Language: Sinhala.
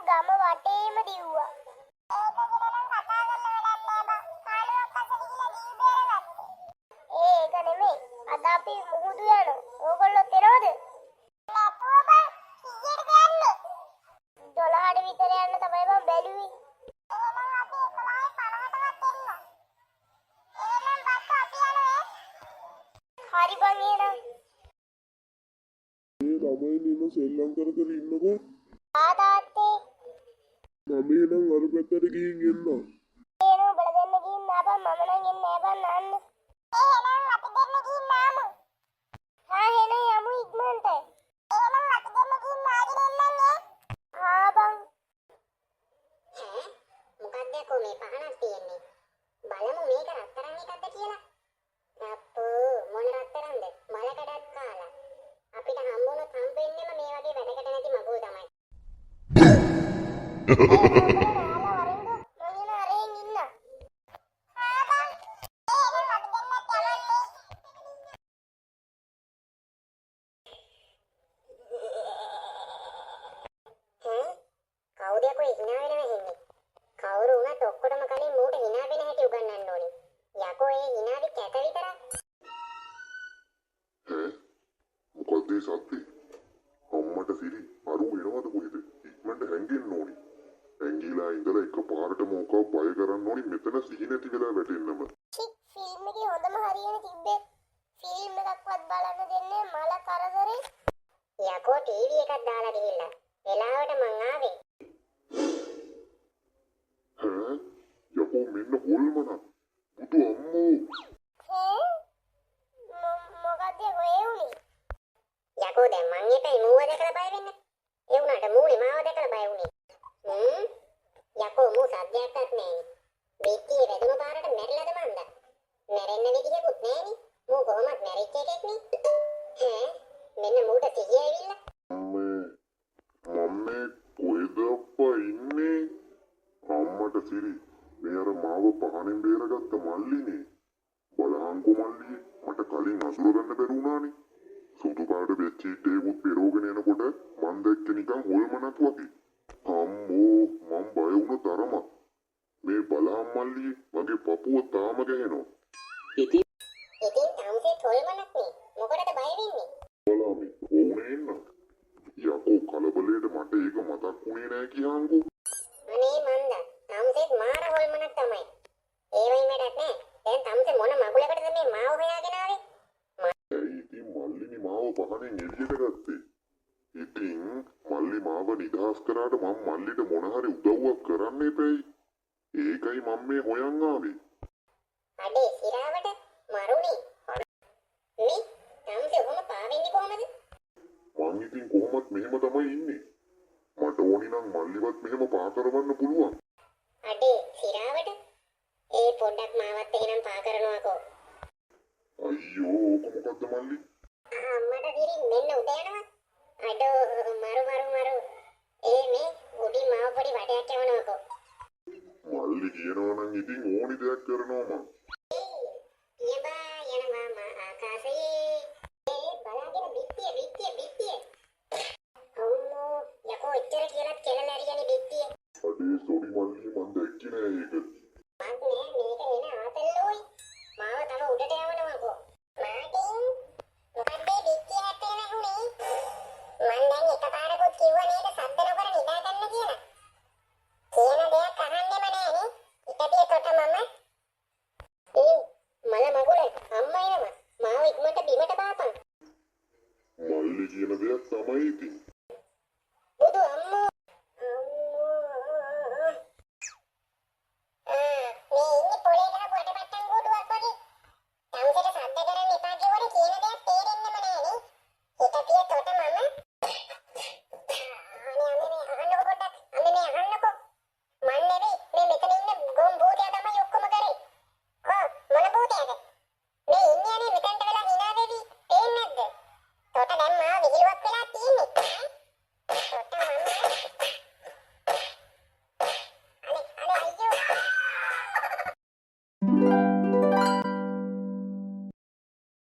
ගම වටේම දිව්වා. ඒක නෙමෙයි. අද අපි මුහුදු යනවා. ඕගොල්ලෝ එනවද? නැතුව බං. කීයටද යන්නේ? 12ට විතර යන්න තමයි මම බැලුවේ. එහෙනම් අපි 11:50ටවත් එන්න. එහෙනම් බස් අපි යනවා. හරි බං එහෙනම්. මේ ළමයි නින සෙල්ලම් කර ඉන්නකෝ. තාත්තේ. මම එහෙනම් අර පැත්තට ගිහින් එන්නම්. එහෙනම් උඹලා දෙන්න ගිහින් ආපන් මම නම් එන්නේ නැහැ බං නාන්න. එහෙනම් අපි දෙන්න ගිහින් ආමු. හා එහෙනම් යමු ඉක්මනට. එහෙනම් අපි දෙන්න ගිහින් ආගෙන එන්නන්නේ. හා බං. මොකක්ද කො මේ පහනක් තියෙන්නේ? බලමු මේක රත්තරන් එකක්ද කියලා. අප්පෝ මොන රත්තරන්ද? මලකඩක් කාලා. අපිට හම්බුනොත් හම්බෙන්නෙම මේ වගේ වැඩකට නැති මගුල් තමයි. මොකක්ද ඒ සද්දේ? අම්මට සිරි අරු වෙනවද කොහෙද? ඉක්මනට හැංගෙන්න ඕනි. හැංගිලා ඉඳලා එකපාරට මොකක් බය කරන්න ඕනි මෙතන සිහි නැති වෙලා වැටෙන්නම. ෆිල්ම් එකේ හොඳම හරියන තිබ්බේ. ෆිල්ම් එකක්වත් බලන්න දෙන්නේ මල කරදරේ. යකෝ ටීවී එකක් දාලා ගිහිල්ලා. වෙලාවට මං ආවේ. යකෝ මෙන්න හොල්මන. බුදු අම්මෝ. මොකක්ද ඔය උනේ? යකෝ දැන් මං එකයි මූව දැකලා බය වෙන්නේ. ඒ වුණාට මූනේ මාව දැකලා බය වුනේ. යකෝ මූ සද්දයක්වත් නෑනේ. බෙට්ටියේ වැදුණු පාරට මැරිලාද මන්ද? මැරෙන්න විදිහකුත් නෑනේ. මූ කොහොමත් මැරිච්ච එකෙක් නේ. මෙන්න මූට සිහිය ඇවිල්ලා. මම්මේ කොහෙද අප්පා ඉන්නේ? අම්මට සිරි මේ අර මාව පහනෙන් බේරගත්ත මල්ලිනේ. බලහන්කෝ මල්ලියේ මට කලින් අසුර ගන්න බැරි වුණානේ. සුදු පාට බෙච්චීටේකුත් පෙරෝගෙන එනකොට මං දැක්ක නිකන් හොල්මනක් වගේ. අම්මෝ මං බය වුණ තරම. මේ බලහන් මල්ලියේ මගේ පපුව තාම ගැහෙනවා. ඉතින් තාමසේ හොල්මනක් නේ. මොකටද බය වෙන්නේ? බලමි ඕනේ එන්න. යකෝ කලබලයට මට ඒක මතක් වුණේ නෑ කියහන්කෝ. අනේ මන්ද තාමසේ මාර හොල්මනක් තමයි. ඒ වයින් වැඩක් නෑ. දැන් තාමසේ මොන මගුලකටද මේ මාව හොයාගෙන ආවේ? ඉතින් මල්ලිනි මාව පහනෙන් එළියට ගත්තේ. ඉතින් මල්ලි මාව නිදහස් කරාට මම මල්ලිට මොන හරි උදව්වක් කරන්න එපැයි. ඒකයි මම මේ හොයන් ආවේ. අඩේ සිරාවට මරුනේ. මේ තාමසේ ඔහොම පාවෙන්නේ කොහමද? මං ඉතින් කොහොමත් මෙහෙම තමයි ඉන්නේ. මට ඕනි නම් මල්ලිවත් මෙහෙම පා කරවන්න පුළුවන්. අඩේ සිරාවට ඒ පොඩ්ඩක් මාවත් එහෙනම් පා කරනවාකෝ. අයියෝ ඕක මොකද්ද මල්ලි? අම්මට දිරි මෙන්න උඩ යනවා. අඩෝ මරු. ඒ මේ උඩි මාව පොඩි වටයක් යවනවාකෝ. මල්ලි කියනවා නම් ඉතින් ඕනි දෙයක් කරනවා මං. යනවා ආකාශයේ. බලාගෙන බිත්තිය. අම්මෝ යකෝ එච්චර කියලාත් කෙලන ඇරියනේ බිත්තිය. අඩේ සෝරි මල්ලි මං දැක්කේ නෑ ඒක. මේක එන ආතල්ලෝයි. මාව තව උඩට යවනවාකෝ. මාටින් මොකක්ද බිත්තිය නැත්තේ නැහුනේ? මං දැන් එකපාරකුත් කිව්වා නේද සද්ද